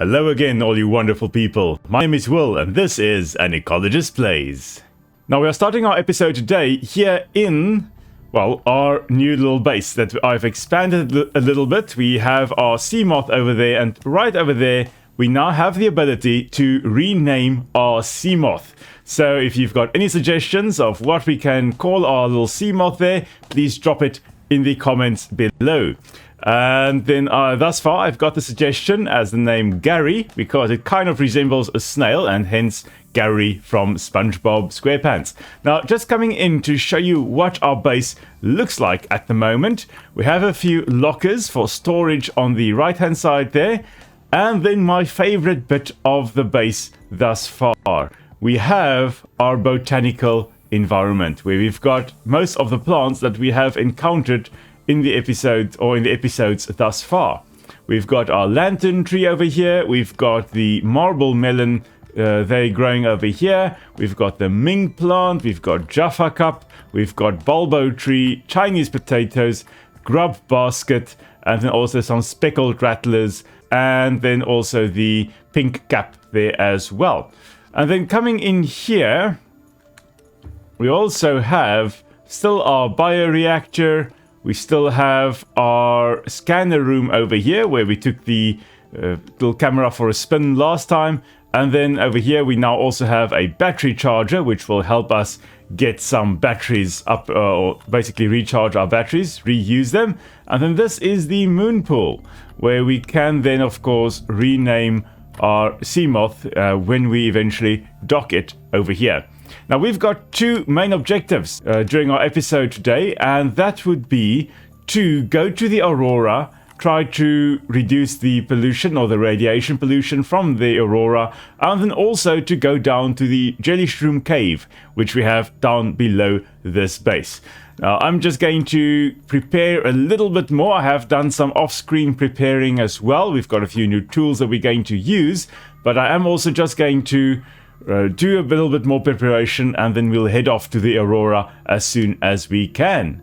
Hello again, all you wonderful people. My name is Will, and this is An Ecologist Plays. Now, we are starting our episode today here in, well, our new little base that I've expanded a little bit. We have our sea moth over there, and right over there, we now have the ability to rename our sea moth. So if you've got any suggestions of what we can call our little sea moth there, please drop it in the comments below. And then thus far I've got the suggestion as the name Gary, because it kind of resembles a snail, and hence Gary from SpongeBob SquarePants. Now, just coming in to show you what our base looks like at the moment. We have a few lockers for storage on the right hand side there, and then my favorite bit of the base thus far. We have our botanical environment, where we've got most of the plants that we have encountered in the episode, or in the episodes thus far. We've got our lantern tree over here, we've got the marble melon, they're growing over here, we've got the Ming plant, we've got Jaffa cup, we've got bulbo tree, Chinese potatoes, grub basket, and then also some speckled rattlers, and then also the pink cap there as well. And then coming in here, we also have still our bioreactor. We still have our scanner room over here, where we took the little camera for a spin last time. And then over here we now also have a battery charger, which will help us get some batteries up, or basically recharge our batteries, reuse them. And then this is the moon pool, where we can then of course rename our sea moth when we eventually dock it over here. Now, we've got two main objectives during our episode today, and that would be to go to the Aurora, try to reduce the pollution or the radiation pollution from the Aurora, and then also to go down to the jelly shroom cave, which we have down below this base. Now, I'm just going to prepare a little bit more. I have done some off-screen preparing as well. We've got a few new tools that we're going to use, but I am also just going to do a little bit more preparation, and then we'll head off to the Aurora as soon as we can.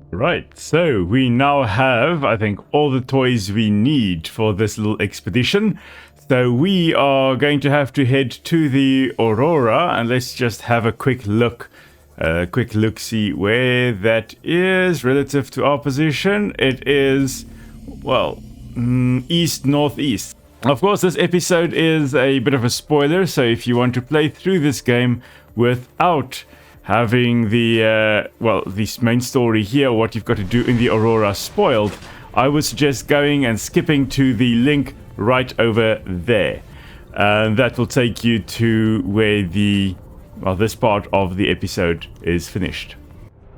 Right, so we now have, I think, all the toys we need for this little expedition. So we are going to have to head to the Aurora, and let's just have a quick look. See where that is relative to our position. It is, well, east-northeast. Of course, this episode is a bit of a spoiler, so if you want to play through this game without having the, this main story here, what you've got to do in the Aurora spoiled, I would suggest going and skipping to the link right over there. And that will take you to where the, well, this part of the episode is finished.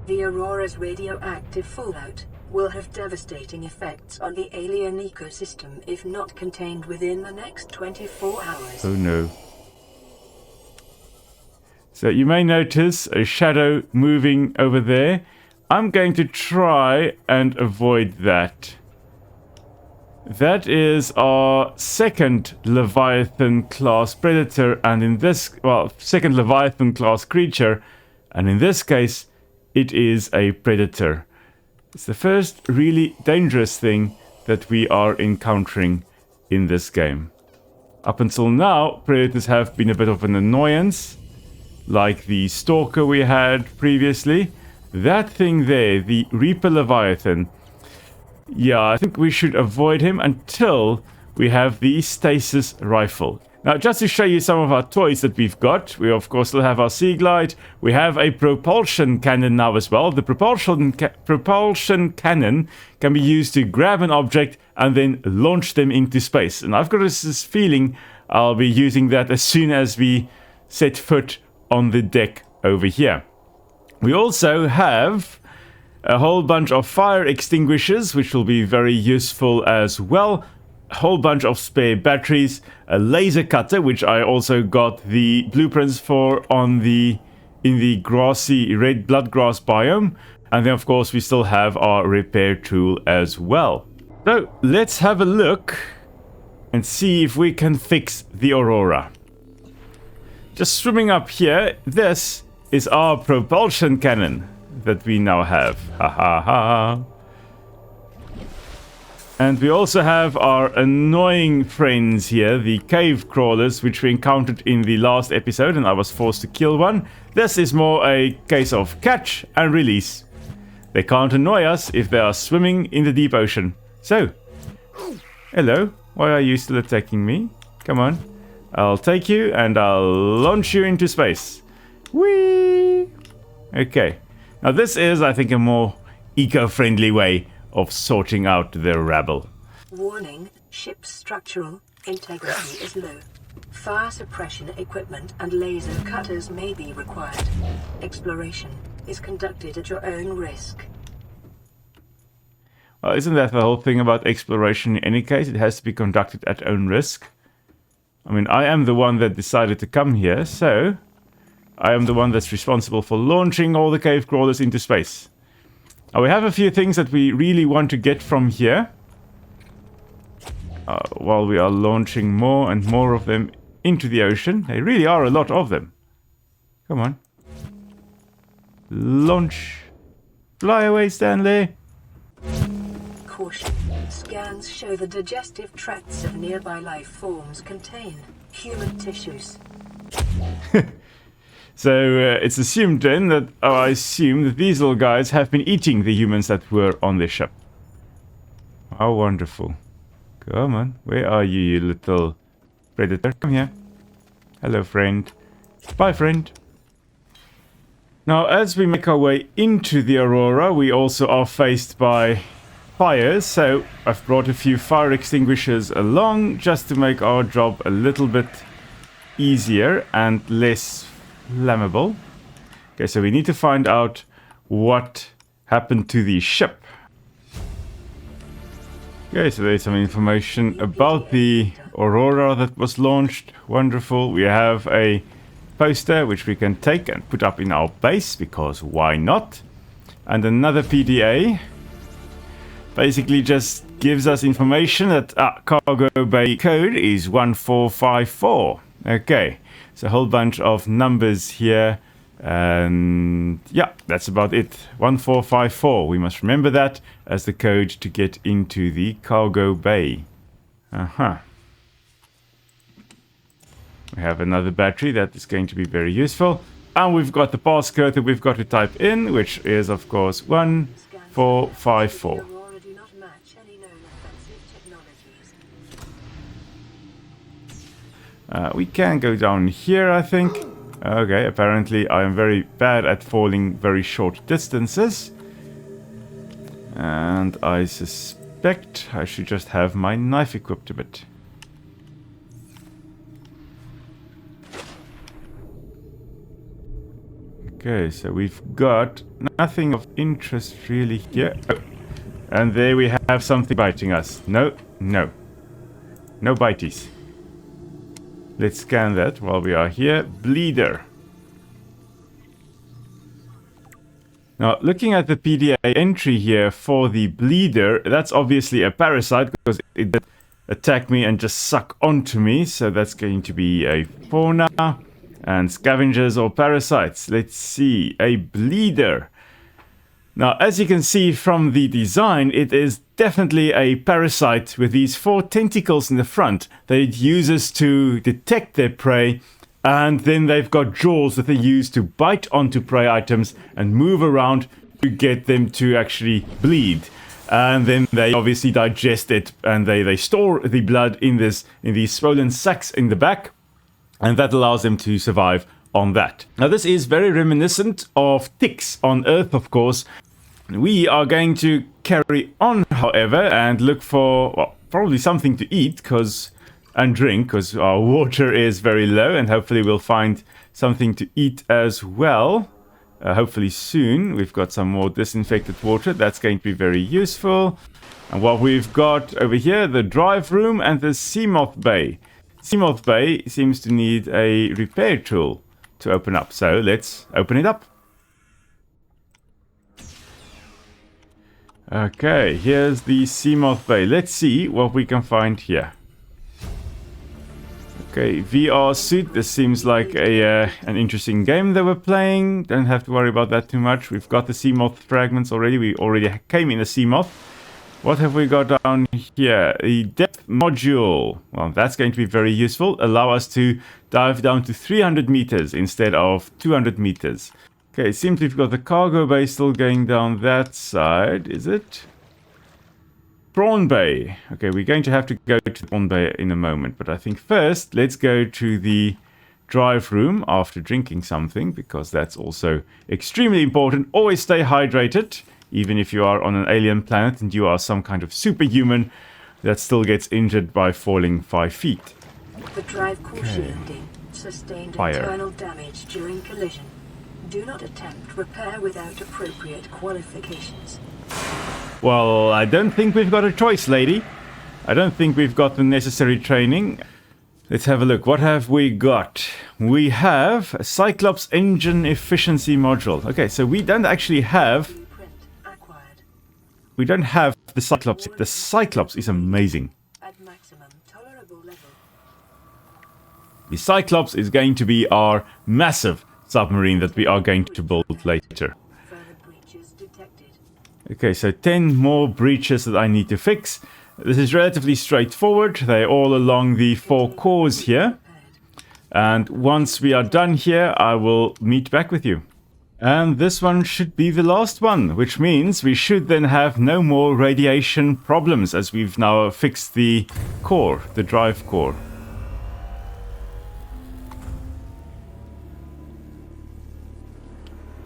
The Aurora's radioactive fallout will have devastating effects on the alien ecosystem if not contained within the next 24 hours. Oh no. So you may notice a shadow moving over there. I'm going to try and avoid that. That is our second Leviathan class predator, and in this, well, second Leviathan class creature, and in this case, it is a predator. It's the first really dangerous thing that we are encountering in this game. Up until now, predators have been a bit of an annoyance, like the stalker we had previously. That thing there, the Reaper Leviathan, yeah, I think we should avoid him until we have the stasis rifle. Now, just to show you some of our toys that we've got, we of course still have our Sea Glide. We have a propulsion cannon now as well. The propulsion cannon can be used to grab an object and then launch them into space. And I've got this feeling I'll be using that as soon as we set foot on the deck over here. We also have a whole bunch of fire extinguishers, which will be very useful as well. A whole bunch of spare batteries, a laser cutter, which I also got the blueprints for in the grassy red bloodgrass biome, and then of course we still have our repair tool as well. So let's have a look and see if we can fix the Aurora. Just swimming up here, this is our propulsion cannon that we now have. Ha ha ha. And we also have our annoying friends here, the cave crawlers, which we encountered in the last episode, and I was forced to kill one. This is more a case of catch and release. They can't annoy us if they are swimming in the deep ocean. So, hello, why are you still attacking me? Come on, I'll take you and I'll launch you into space. Whee! Okay, now this is, I think, a more eco-friendly way of sorting out the rabble. Warning, ship's structural integrity is low. Fire suppression equipment and laser cutters may be required. Exploration is conducted at your own risk. Well, isn't that the whole thing about exploration in any case? It has to be conducted at own risk. I mean, I am the one that decided to come here, so I am the one that's responsible for launching all the cave crawlers into space. Now, we have a few things that we really want to get from here. While we are launching more and more of them into the ocean. There really are a lot of them. Come on. Launch. Fly away, Stanley. Caution. Scans show the digestive tracts of nearby life forms contain human tissues. So it's assumed then that, I assume that these little guys have been eating the humans that were on this ship. How wonderful. Come on, where are you, you little predator? Come here. Hello, friend. Bye, friend. Now, as we make our way into the Aurora, we also are faced by fires, so I've brought a few fire extinguishers along just to make our job a little bit easier and less flammable. Okay, so we need to find out what happened to the ship. Okay, so there's some information about the Aurora that was launched. Wonderful. We have a poster which we can take and put up in our base, because why not? And another PDA basically just gives us information that cargo bay code is 1454. Okay, so a whole bunch of numbers here. And yeah, that's about it. 1454. We must remember that as the code to get into the cargo bay. We have another battery that is going to be very useful. And we've got the passcode that we've got to type in, which is, of course, 1454. Aurora do not match any known offensive technologies. We can go down here, I think. Okay, apparently I am very bad at falling very short distances. And I suspect I should just have my knife equipped a bit. Okay, so we've got nothing of interest really here. Oh, and there we have something biting us. No, no. No bites. Let's scan that while we are here. Bleeder. Now, looking at the PDA entry here for the bleeder, that's obviously a parasite because it did attack me and just suck onto me. So that's going to be a fauna and scavengers or parasites. Let's see. A bleeder. Now, as you can see from the design, it is definitely a parasite with these 4 tentacles in the front that it uses to detect their prey, and then they've got jaws that they use to bite onto prey items and move around to get them to actually bleed. And then they obviously digest it, and they store the blood in these swollen sacs in the back, and that allows them to survive on that. Now, this is very reminiscent of ticks on Earth, of course. We are going to carry on, however, and look for, well, probably something to eat and drink, because our water is very low, and hopefully we'll find something to eat as well. Hopefully soon. We've got some more disinfected water. That's going to be very useful. And what we've got over here, the drive room and the Seamoth Bay. Seamoth Bay seems to need a repair tool to open up, so let's open it up. Okay, here's the Seamoth Bay. Let's see what we can find here. Okay, VR suit. This seems like an interesting game that we're playing. Don't have to worry about that too much. We've got the Seamoth fragments already. We already came in a Seamoth. What have we got down here? A depth module. Well, that's going to be very useful. Allow us to dive down to 300 meters instead of 200 meters. Okay, it seems we've got the cargo bay still going down that side, is it? Prawn bay. Okay, we're going to have to go to the prawn bay in a moment, but I think first let's go to the drive room after drinking something, because that's also extremely important. Always stay hydrated. Even if you are on an alien planet and you are some kind of superhuman that still gets injured by falling 5 feet. The drive core shielding sustained internal damage during collision. Do not attempt repair without appropriate qualifications. Well, I don't think we've got a choice, lady. I don't think we've got the necessary training. Let's have a look. What have we got? We have a Cyclops engine efficiency module. Okay, so we don't actually have... We don't have the Cyclops. The Cyclops is amazing. At maximum tolerable level. The Cyclops is going to be our massive submarine that we are going to build later. Further breaches detected. Okay, so 10 more breaches that I need to fix. This is relatively straightforward. They're all along the 4 cores here. And once we are done here, I will meet back with you. And this one should be the last one, which means we should then have no more radiation problems as we've now fixed the core, the drive core.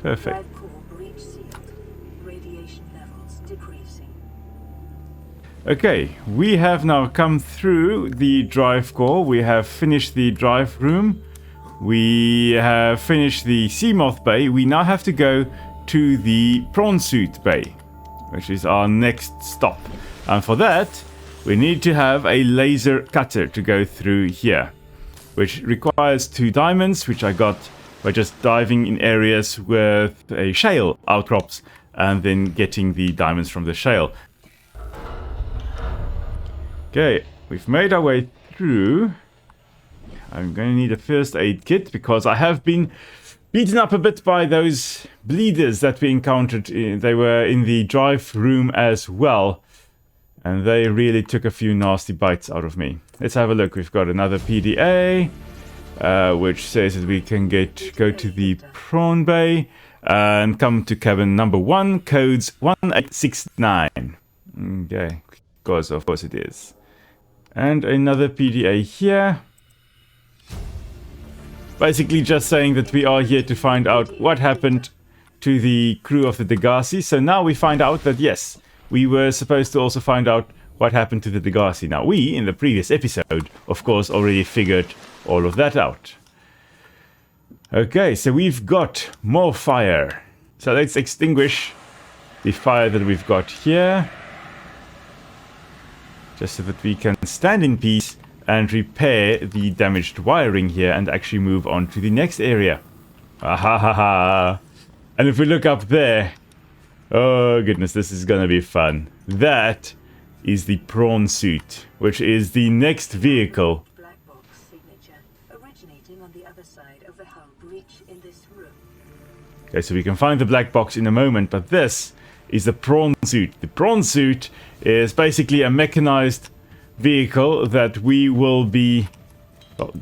Perfect. Drive core breach sealed. Radiation levels decreasing. Okay, we have now come through the drive core. We have finished the drive room. We have finished the Seamoth Bay. We now have to go to the Prawn Suit Bay, which is our next stop. And for that, we need to have a laser cutter to go through here, which requires 2 diamonds, which I got by just diving in areas with a shale outcrops and then getting the diamonds from the shale. Okay, we've made our way through. I'm going to need a first aid kit because I have been beaten up a bit by those bleeders that we encountered. They were in the drive room as well, and they really took a few nasty bites out of me. Let's have a look. We've got another PDA, which says that we can go to the prawn bay and come to cabin number 1, codes 1869. Okay, because of course it is. And another PDA here. Basically just saying that we are here to find out what happened to the crew of the Degasi. So now we find out that yes, we were supposed to also find out what happened to the Degasi. Now we, in the previous episode, of course, already figured all of that out. Okay, so we've got more fire. So let's extinguish the fire that we've got here. Just so that we can stand in peace and repair the damaged wiring here and actually move on to the next area. Ahahaha. And if we look up there, oh goodness, this is gonna be fun. That is the prawn suit, which is the next vehicle. Black box signature originating on the other side of the hull breach in this room. Okay, so we can find the black box in a moment, but this is the prawn suit. The prawn suit is basically a mechanized vehicle that we will be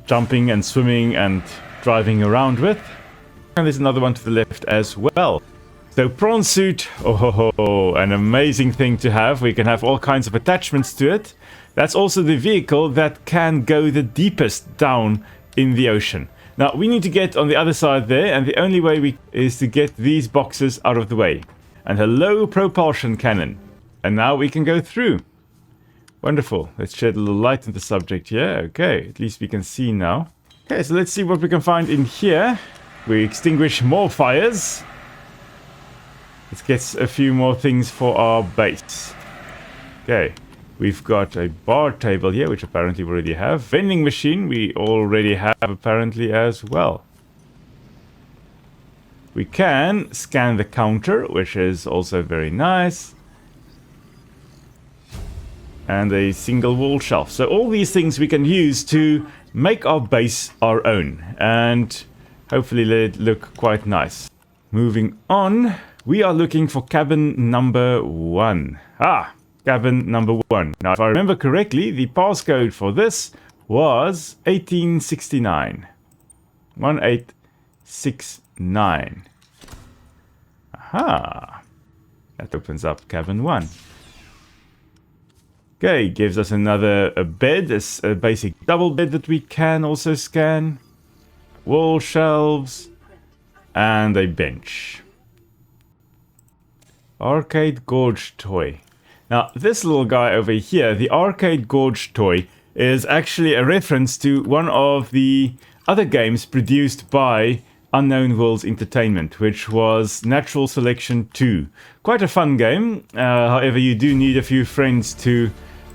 jumping and swimming and driving around with. And there's another one to the left as well. So prawn suit, an amazing thing to have. We can have all kinds of attachments to it. That's also the vehicle that can go the deepest down in the ocean. Now we need to get on the other side there, and the only way is to get these boxes out of the way. And a low propulsion cannon. And now we can go through. Wonderful. Let's shed a little light on the subject here. Okay, at least we can see now. Okay, so let's see what we can find in here. We extinguish more fires. Let's get a few more things for our base. Okay, we've got a bar table here, which apparently we already have. Vending machine we already have apparently as well. We can scan the counter, which is also very nice. And a single wall shelf. So all these things we can use to make our base our own and hopefully let it look quite nice. Moving on, we are looking for cabin number 1. cabin number 1. Now, if I remember correctly, the passcode for this was 1869. 1869. Aha! That opens up cabin 1. Okay, gives us another bed, a basic double bed that we can also scan. Wall shelves. And a bench. Arcade Gorge toy. Now, this little guy over here, the Arcade Gorge toy, is actually a reference to one of the other games produced by Unknown Worlds Entertainment, which was Natural Selection 2. Quite a fun game, however you do need a few friends to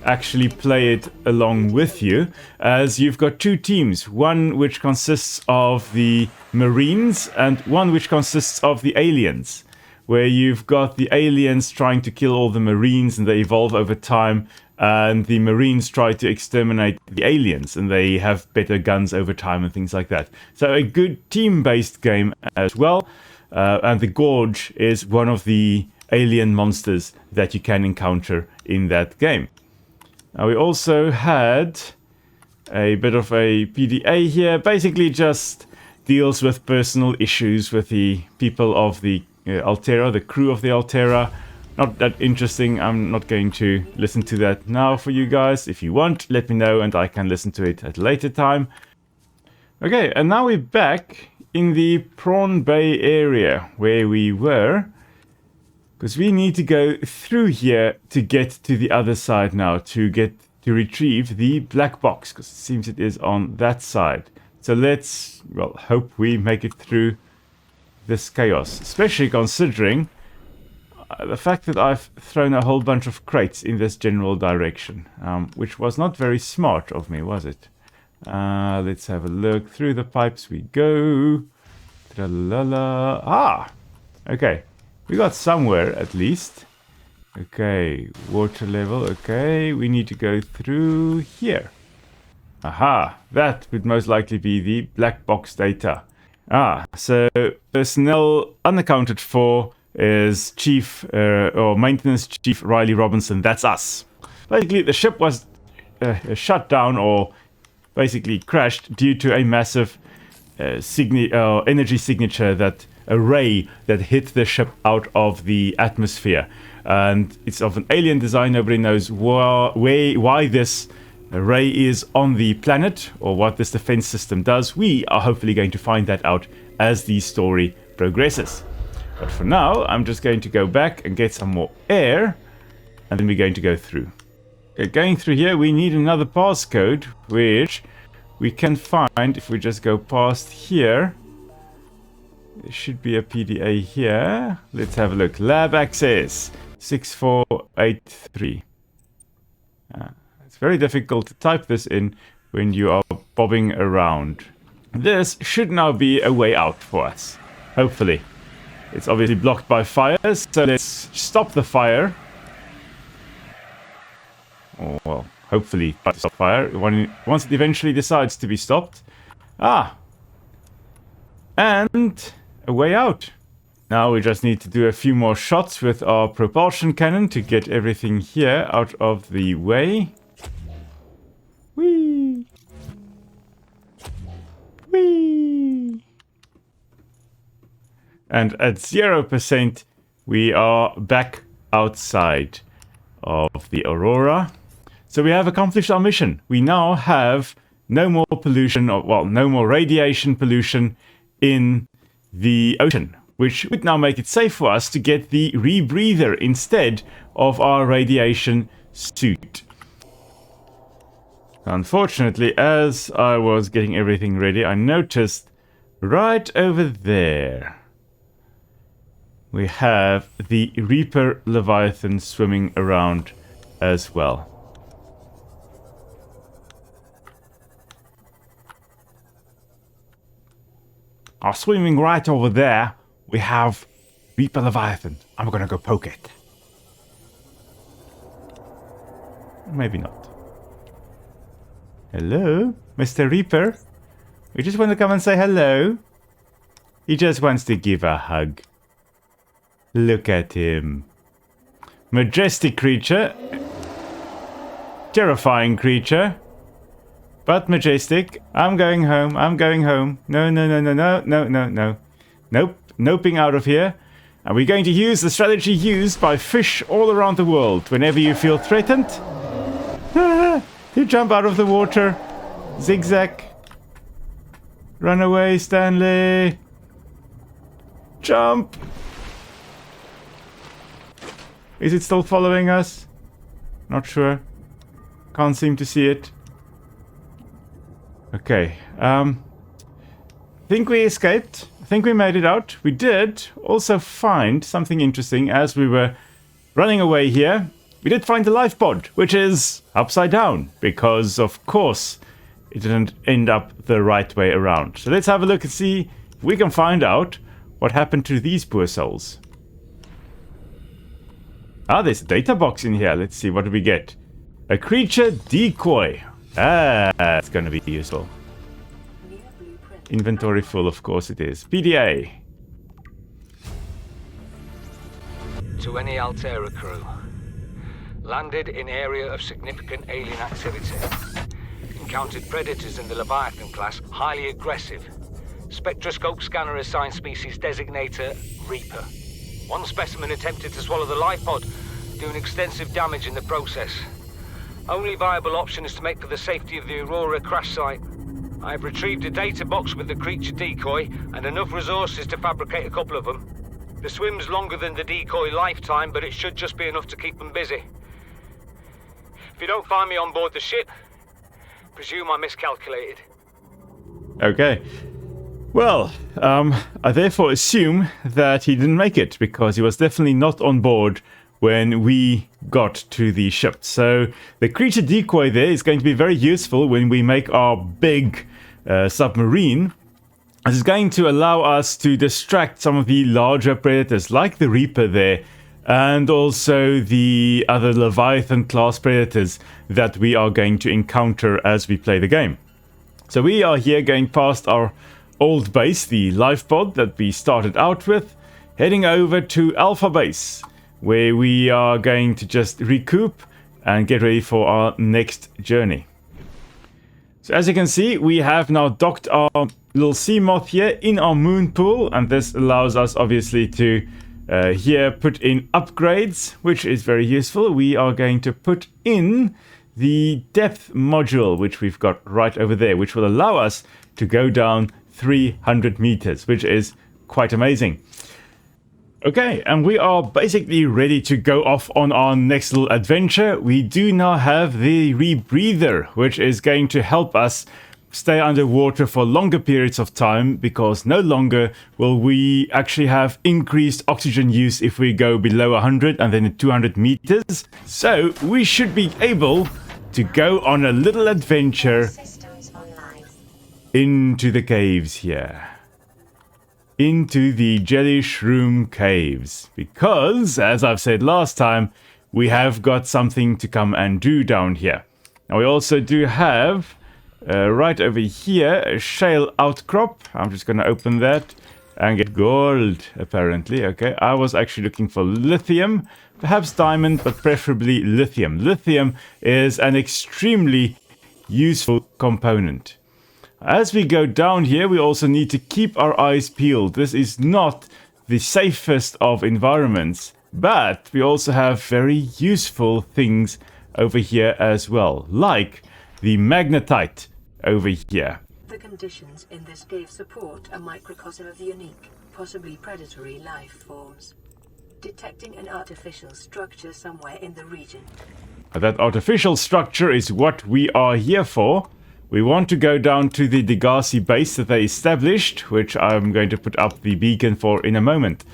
actually play it along with you, as you've got two teams, one which consists of the Marines and one which consists of the aliens, where you've got the aliens trying to kill all the Marines and they evolve over time, and the Marines try to exterminate the aliens and they have better guns over time and things like that. So a good team-based game as well, and the Gorge is one of the alien monsters that you can encounter in that game. Now, we also had a bit of a PDA here, basically just deals with personal issues with the people of the Altera, the crew of the Altera. Not that interesting. I'm not going to listen to that now for you guys. If you want, let me know and I can listen to it at a later time. Okay, and now we're back in the Prawn Bay area where we were, because we need to go through here to get to the other side now, to retrieve the black box, because it seems it is on that side. So let's, well, hope we make it through this chaos, especially considering the fact that I've thrown a whole bunch of crates in this general direction, which was not very smart of me, was it? Let's have a look. Through the pipes we go. Tra-la-la. Ah! Okay. We got somewhere, at least. Okay, water level. Okay, we need to go through here. Aha, that would most likely be the black box data. Ah, so personnel unaccounted for is Chief, or Maintenance Chief Riley Robinson. That's us. Basically, the ship was shut down, or basically crashed, due to a massive energy signature that a ray that hit the ship out of the atmosphere, and it's of an alien design. Nobody knows why this ray is on the planet or what this defense system does. We are hopefully going to find that out as the story progresses, but for now I'm just going to go back and get some more air, and then we're going to go through. Okay, going through here we need another passcode, which we can find if we just go past here. There should be a PDA here. Let's have a look. Lab access 6483. It's very difficult to type this in when you are bobbing around. This should now be a way out for us, hopefully. It's obviously blocked by fires, so let's stop the fire. Oh, well, hopefully stop fire once it eventually decides to be stopped. Ah! And a way out. Now we just need to do a few more shots with our propulsion cannon to get everything here out of the way. Whee! Whee! And at 0%, we are back outside of the Aurora. So we have accomplished our mission. We now have no more pollution, or well, no more radiation pollution in the ocean, which would now make it safe for us to get the rebreather instead of our radiation suit. Unfortunately, as I was getting everything ready, I noticed right over there we have the Reaper Leviathan swimming around as well. Swimming right over there, we have Reaper Leviathan. I'm gonna go poke it. Maybe not. Hello, Mr. Reaper? We just want to come and say hello. He just wants to give a hug. Look at him. majestic creature. Terrifying creature. But majestic. I'm going home. I'm going home. No, no, no, no, no, no, no, no. Nope. Noping out of here. And we're going to use the strategy used by fish all around the world. Whenever you feel threatened, you jump out of the water. Zigzag. Run away, Stanley. Jump. Is it still following us? Not sure. Can't seem to see it. Okay. Think we escaped. I think we made it out. We did also find something interesting as we were running away here. We did find the life pod, which is upside down because, of course, it didn't end up the right way around. So let's have a look and see if we can find out what happened to these poor souls. Ah, there's a data box in here. Let's see, what do we get? A creature decoy. Ah, that's going to be useful. Inventory full, of course it is. PDA. To any Altera crew. Landed in area of significant alien activity. Encountered predators in the Leviathan class, highly aggressive. Spectroscope scanner assigned species designator Reaper. One specimen attempted to swallow the life pod, doing extensive damage in the process. Only viable option is to make for the safety of the Aurora crash site. I have retrieved a data box with the creature decoy and enough resources to fabricate a couple of them. The swim's longer than the decoy lifetime, but it should just be enough to keep them busy. If you don't find me on board the ship, presume I miscalculated. Okay. Well, I therefore assume that he didn't make it, because he was definitely not on board when we got to the ship. So the creature decoy there is going to be very useful when we make our big submarine. It's going to allow us to distract some of the larger predators, like the Reaper there, and also the other Leviathan class predators that we are going to encounter as we play the game. So we are here going past our old base, the life pod that we started out with, heading over to Alpha Base, where we are going to just recoup and get ready for our next journey. So as you can see, we have now docked our little sea moth here in our moon pool, and this allows us obviously to here put in upgrades, which is very useful. We are going to put in the depth module, which we've got right over there, which will allow us to go down 300 meters, which is quite amazing. Okay, and we are basically ready to go off on our next little adventure. We do now have the rebreather, which is going to help us stay underwater for longer periods of time, because no longer will we actually have increased oxygen use if we go below 100 and then at 200 meters. So we should be able to go on a little adventure into the caves here. Into the jelly shroom caves, because, as I've said last time, we have got something to come and do down here. Now we also do have, right over here, a shale outcrop. I'm just going to open that and get gold, apparently. Okay, I was actually looking for lithium, perhaps diamond, but preferably lithium. Lithium is an extremely useful component. As we go down here, we also need to keep our eyes peeled. This is not the safest of environments, but we also have very useful things over here as well, like the magnetite over here. The conditions in this cave support a microcosm of unique, possibly predatory life forms. Detecting an artificial structure somewhere in the region. That artificial structure is what we are here for. We want to go down to the Degasi base that they established, which I'm going to put up the beacon for in a moment.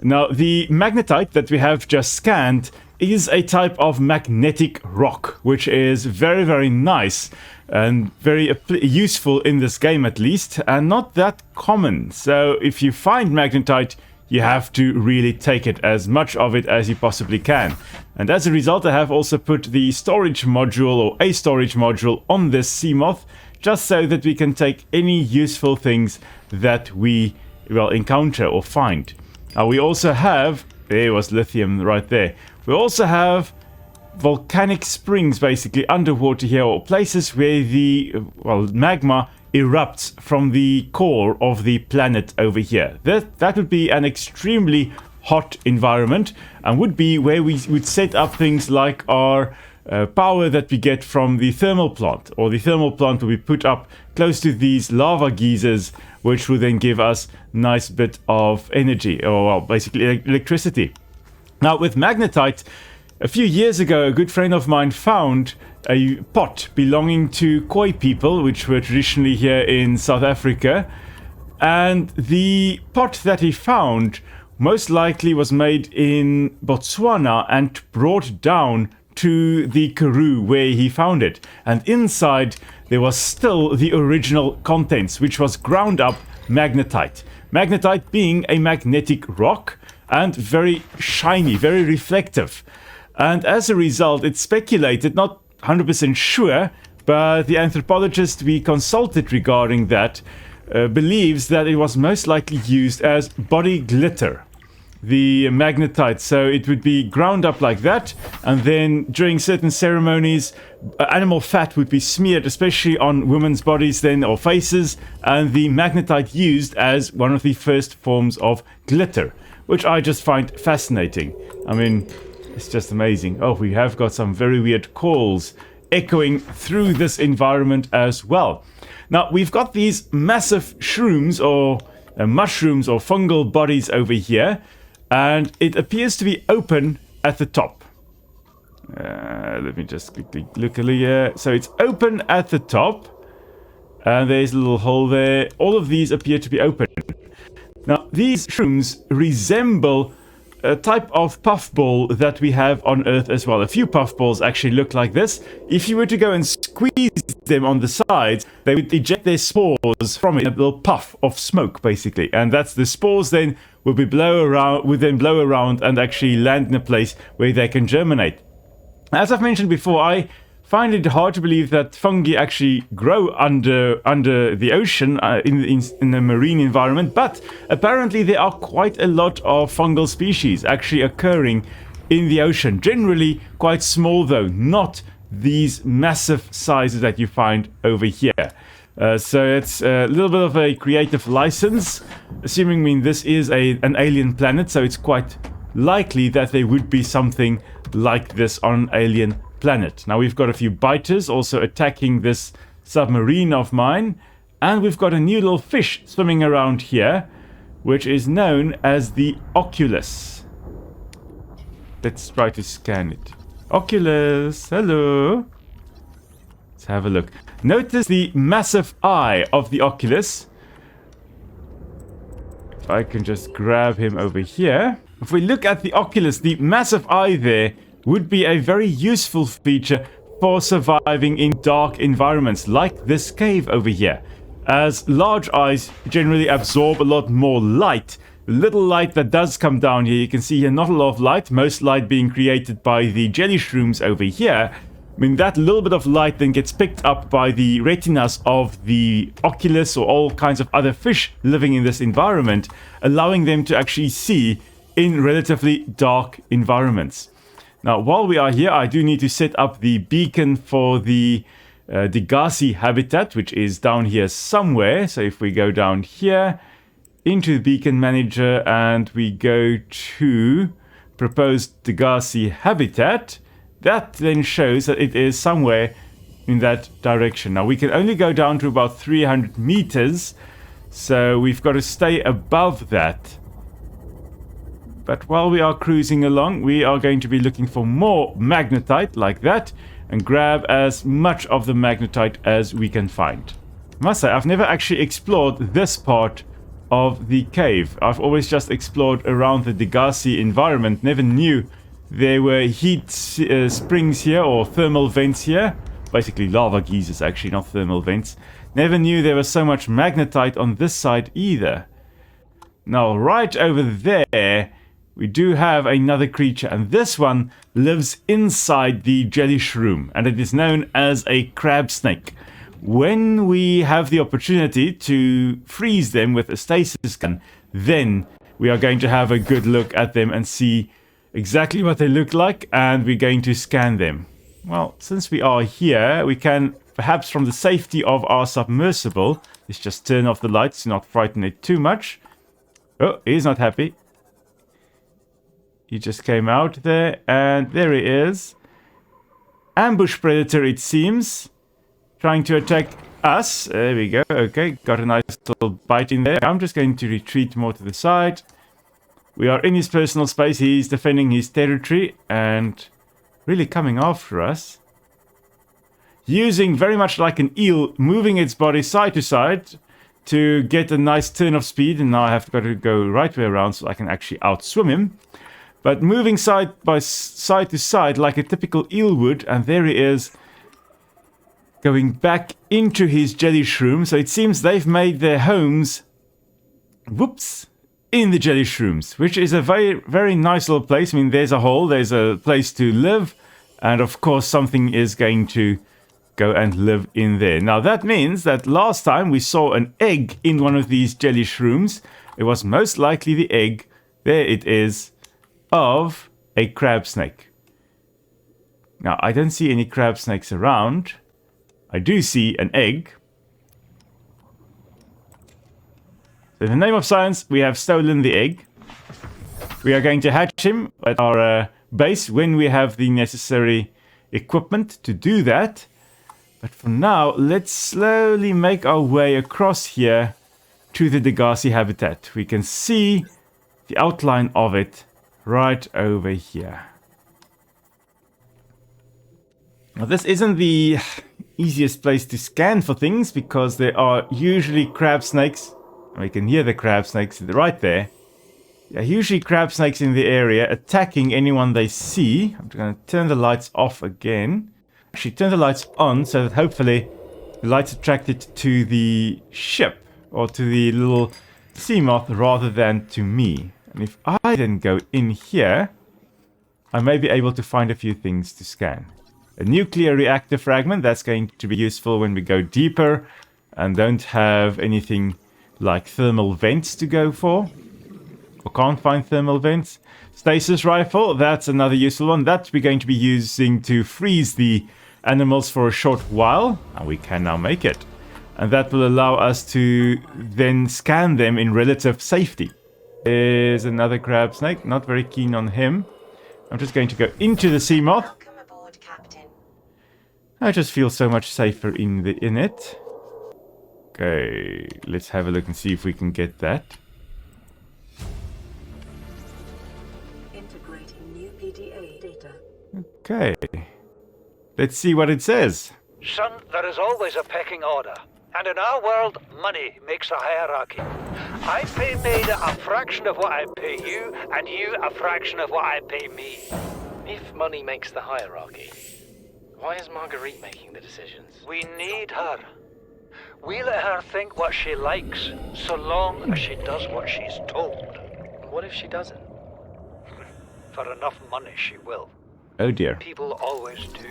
Now, the magnetite that we have just scanned is a type of magnetic rock, which is very, very nice and very useful in this game at least, and not that common. So if you find magnetite, you have to really take it, as much of it as you possibly can. And as a result, I have also put the storage module, or a storage module, on this Seamoth, just so that we can take any useful things that we, well, encounter or find. We also have, there was lithium right there. We also have volcanic springs basically underwater here, or places where the magma erupts from the core of the planet over here. That would be an extremely hot environment, and would be where we would set up things like our power that we get from the thermal plant, or the thermal plant will be put up close to these lava geysers, which will then give us nice bit of energy, or well, basically electricity. Now with magnetite, a few years ago a good friend of mine found a pot belonging to Khoi people, which were traditionally here in South Africa, and the pot that he found most likely was made in Botswana and brought down to the Karoo where he found it, and inside there was still the original contents, which was ground up magnetite. Magnetite being a magnetic rock and very shiny, very reflective. And as a result, it's speculated, not 100% sure, but the anthropologist we consulted regarding that believes that it was most likely used as body glitter, the magnetite. So it would be ground up like that, and then during certain ceremonies, animal fat would be smeared, especially on women's bodies then, or faces, and the magnetite used as one of the first forms of glitter, which I just find fascinating. I mean, it's just amazing. Oh, we have got some very weird calls echoing through this environment as well. Now, we've got these massive shrooms, or mushrooms, or fungal bodies over here, and it appears to be open at the top. Let me just quickly look here. So it's open at the top, and there's a little hole there. All of these appear to be open. Now, these shrooms resemble a type of puffball that we have on Earth as well. A few puffballs actually look like this. If you were to go and squeeze them on the sides, they would eject their spores from it, a little puff of smoke basically, and that's the spores then will then blow around and actually land in a place where they can germinate. As I've mentioned before, I find it hard to believe that fungi actually grow under the ocean in a marine environment, but apparently there are quite a lot of fungal species actually occurring in the ocean. Generally quite small though, not these massive sizes that you find over here. So it's a little bit of a creative license, assuming this is an alien planet, so it's quite likely that there would be something like this on an alien planet. Now we've got a few biters also attacking this submarine of mine, and we've got a new little fish swimming around here, which is known as the Oculus. Let's try to scan it. Oculus, hello. Let's have a look. Notice the massive eye of the Oculus. If I can just grab him over here. If we look at the Oculus, the massive eye there would be a very useful feature for surviving in dark environments like this cave over here, as large eyes generally absorb a lot more light. The little light that does come down here, you can see here not a lot of light, most light being created by the jelly shrooms over here. I mean, that little bit of light then gets picked up by the retinas of the Oculus or all kinds of other fish living in this environment, allowing them to actually see in relatively dark environments. Now, while we are here, I do need to set up the beacon for the Degasi habitat, which is down here somewhere. So if we go down here into the beacon manager and we go to proposed Degasi habitat, that then shows that it is somewhere in that direction. Now, we can only go down to about 300 meters, so we've got to stay above that. But while we are cruising along, we are going to be looking for more magnetite like that and grab as much of the magnetite as we can find. I must say, I've never actually explored this part of the cave. I've always just explored around the Degasi environment, never knew there were heat springs here or thermal vents here. Basically lava geysers actually, not thermal vents. Never knew there was so much magnetite on this side either. Now right over there, we do have another creature, and this one lives inside the jelly shroom, and it is known as a crab snake. When we have the opportunity to freeze them with a stasis gun, then we are going to have a good look at them and see exactly what they look like, and we're going to scan them. Well, since we are here, we can, perhaps from the safety of our submersible, let's just turn off the lights to not frighten it too much. Oh, he's not happy. He just came out there, and there he is. Ambush predator, it seems. Trying to attack us. There we go. Okay, got a nice little bite in there. I'm just going to retreat more to the side. We are in his personal space. He's defending his territory and really coming after us. Using very much like an eel, moving its body side to side to get a nice turn of speed. And now I have got to go right way around so I can actually outswim him. But moving side to side like a typical eel would. And there he is, going back into his jelly shroom. So it seems they've made their homes, whoops, in the jelly shrooms, which is a very, very nice little place. I mean, there's a hole, there's a place to live, and of course something is going to go and live in there. Now that means that last time we saw an egg in one of these jelly shrooms, it was most likely the egg, there it is, of a crab snake. Now I don't see any crab snakes around. I do see an egg. So in the name of science, we have stolen the egg. We are going to hatch him at our base when we have the necessary equipment to do that. But for now, let's slowly make our way across here to the Degasi habitat. We can see the outline of it right over here. Now this isn't the easiest place to scan for things because there are usually crab snakes. We can hear the crab snakes right there. There are usually crab snakes in the area attacking anyone they see. I'm going to turn the lights off again. Actually, turn the lights on so that hopefully the lights attracted to the ship or to the little sea moth rather than to me. And if I then go in here, I may be able to find a few things to scan. A nuclear reactor fragment, that's going to be useful when we go deeper and don't have anything like thermal vents to go for, or can't find thermal vents. Stasis rifle, that's another useful one. That we're going to be using to freeze the animals for a short while, and we can now make it. And that will allow us to then scan them in relative safety. There's another crab snake, not very keen on him. I'm just going to go into the sea moth. Welcome aboard, Captain. I just feel so much safer in it. Okay, let's have a look and see if we can get that. Integrating new PDA data. Okay. Let's see what it says. Son, there is always a pecking order. And in our world, money makes a hierarchy. I pay Maida a fraction of what I pay you, and you a fraction of what I pay me. If money makes the hierarchy, why is Marguerite making the decisions? We need her. We let her think what she likes, so long as she does what she's told. What if she doesn't? For enough money, she will. Oh dear. People always do.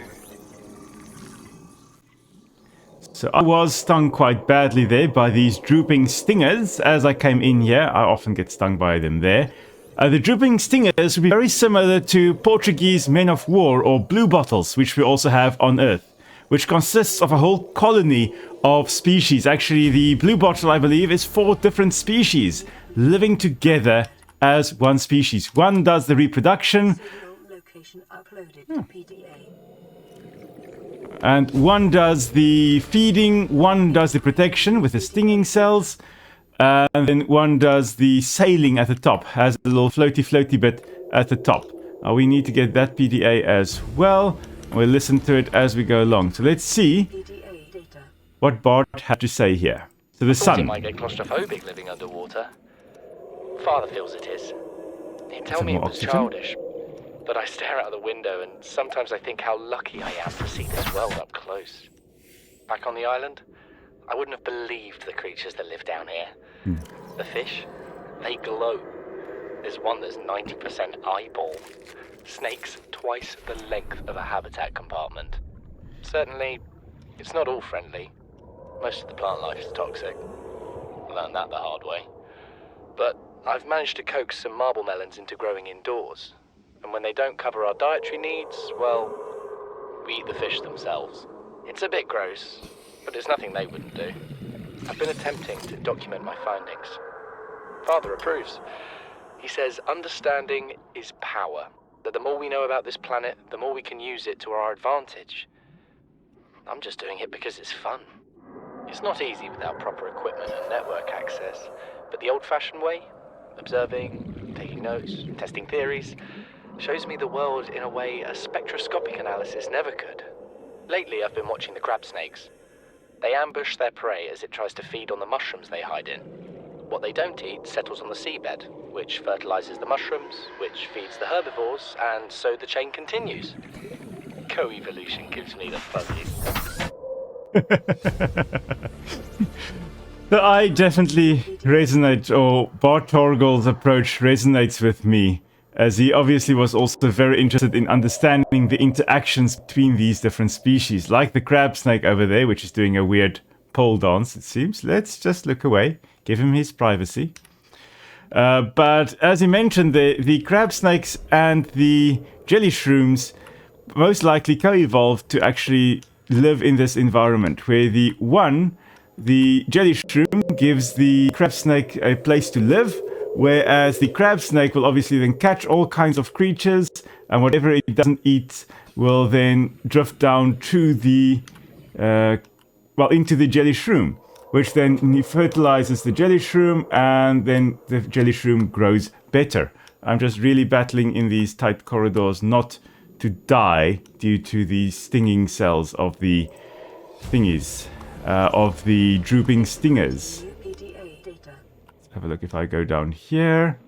So I was stung quite badly there by these drooping stingers. As I came in here, I often get stung by them there. The drooping stingers would be very similar to Portuguese men of war or blue bottles, which we also have on Earth, which consists of a whole colony of species. Actually, the blue bottle, I believe, is 4 different species living together as one species. One does the reproduction, Signal location uploaded to PDA. and one does the feeding, one does the protection with the stinging cells, and then one does the sailing at the top, has a little floaty bit at the top. We need to get that PDA as well. We'll listen to it as we go along. So let's see PDA data. what Bart had to say here. So the Thought he sun. might get claustrophobic living underwater. Father feels it is. He'd tell Some me it more was oxygen? childish, but I stare out of the window and sometimes I think how lucky I am to see this world up close. Back on the island, I wouldn't have believed the creatures that live down here. The fish, they glow. There's one that's 90% eyeball. Snakes twice the length of a habitat compartment. Certainly, it's not all friendly. Most of the plant life is toxic. Learned that the hard way. But I've managed to coax some marble melons into growing indoors. And when they don't cover our dietary needs, well, we eat the fish themselves. It's a bit gross, but it's nothing they wouldn't do. I've been attempting to document my findings. Father approves. He says understanding is power, that the more we know about this planet, the more we can use it to our advantage. I'm just doing it because it's fun. It's not easy without proper equipment and network access, but the old-fashioned way, observing, taking notes, testing theories, shows me the world in a way a spectroscopic analysis never could. Lately, I've been watching the crab snakes. They ambush their prey as it tries to feed on the mushrooms they hide in. What they don't eat settles on the seabed, which fertilizes the mushrooms, which feeds the herbivores, and so the chain continues. Co-evolution gives me the fuzzies. So I definitely resonate, or Bartorgul's approach resonates with me, as he obviously was also very interested in understanding the interactions between these different species, like the crab snake over there, which is doing a weird pole dance, it seems. Let's just look away, give him his privacy. But as he mentioned, the crab snakes and the jelly shrooms most likely co-evolved to actually live in this environment, where the jelly shroom gives the crab snake a place to live, whereas the crab snake will obviously then catch all kinds of creatures, and whatever it doesn't eat will then drift down to the into the jelly shroom, which then fertilizes the jelly shroom, and then the jelly shroom grows better. I'm just really battling in these tight corridors not to die due to the stinging cells of the thingies, of the drooping stingers. Let's have a look if I go down here.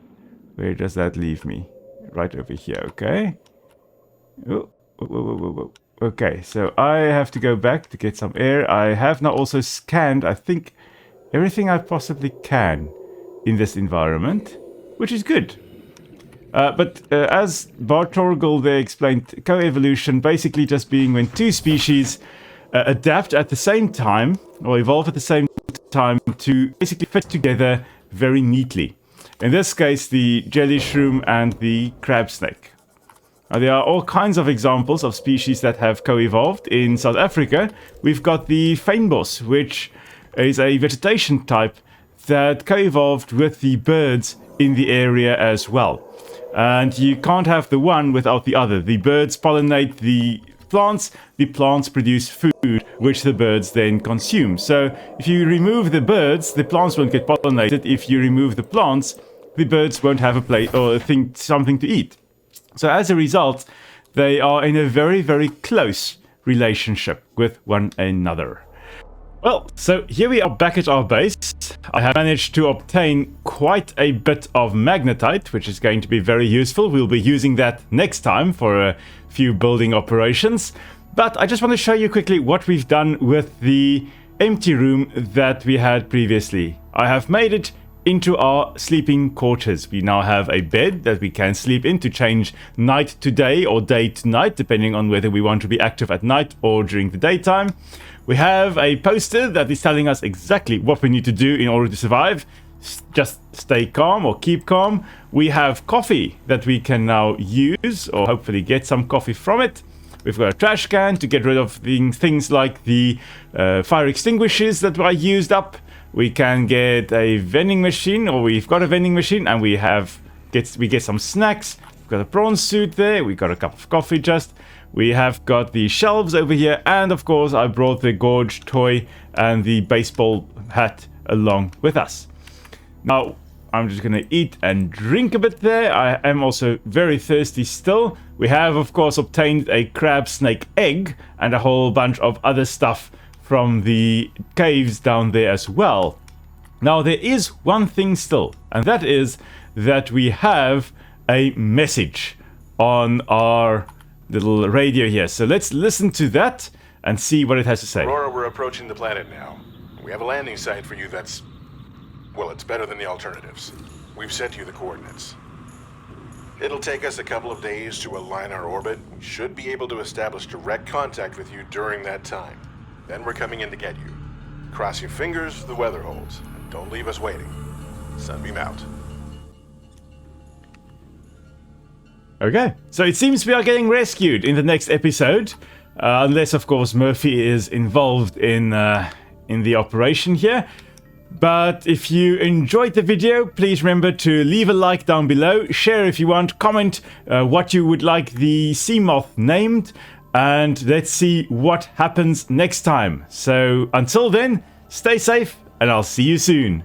Where does that leave me? Right over here, okay. Oh. Okay, so I have to go back to get some air. I have now also scanned, I think, everything I possibly can in this environment, which is good. But as Bartorgul there explained, co-evolution basically just being when two species adapt at the same time, or evolve at the same time, to basically fit together very neatly. In this case, the jelly shroom and the crab snake. Now, there are all kinds of examples of species that have co-evolved. In South Africa, we've got the fynbos, which is a vegetation type that co-evolved with the birds in the area as well. And you can't have the one without the other. The birds pollinate the plants produce food, which the birds then consume. So if you remove the birds, the plants won't get pollinated. If you remove the plants, the birds won't have a place or something to eat. So as a result, they are in a very, very close relationship with one another. Well, so here we are back at our base. I have managed to obtain quite a bit of magnetite, which is going to be very useful. We'll be using that next time for a few building operations. But I just want to show you quickly what we've done with the empty room that we had previously. I have made it into our sleeping quarters. We now have a bed that we can sleep in to change night to day or day to night, depending on whether we want to be active at night or during the daytime. We have a poster that is telling us exactly what we need to do in order to survive. Just stay calm or keep calm. We have coffee that we can now use, or hopefully get some coffee from it. We've got a trash can to get rid of things like the fire extinguishers that are used up. We can get a vending machine, or we've got a vending machine, and we get some snacks. We've got a prawn suit there. We've got a cup of coffee just. We have got the shelves over here, and of course I brought the Gorge toy and the baseball hat along with us. Now, I'm just going to eat and drink a bit there. I am also very thirsty still. We have, of course, obtained a crab snake egg and a whole bunch of other stuff from the caves down there as well. Now, there is one thing still, and that is that we have a message on our little radio here. So let's listen to that and see what it has to say. Aurora, we're approaching the planet now. We have a landing site for you that's... well, it's better than the alternatives. We've sent you the coordinates. It'll take us a couple of days to align our orbit. We should be able to establish direct contact with you during that time. Then we're coming in to get you. Cross your fingers the weather holds. And don't leave us waiting. Sunbeam out. Okay, so it seems we are getting rescued in the next episode, unless of course Murphy is involved in the operation here. But if you enjoyed the video, please remember to leave a like down below, share if you want, comment what you would like the sea moth named, and let's see what happens next time. So until then, stay safe and I'll see you soon.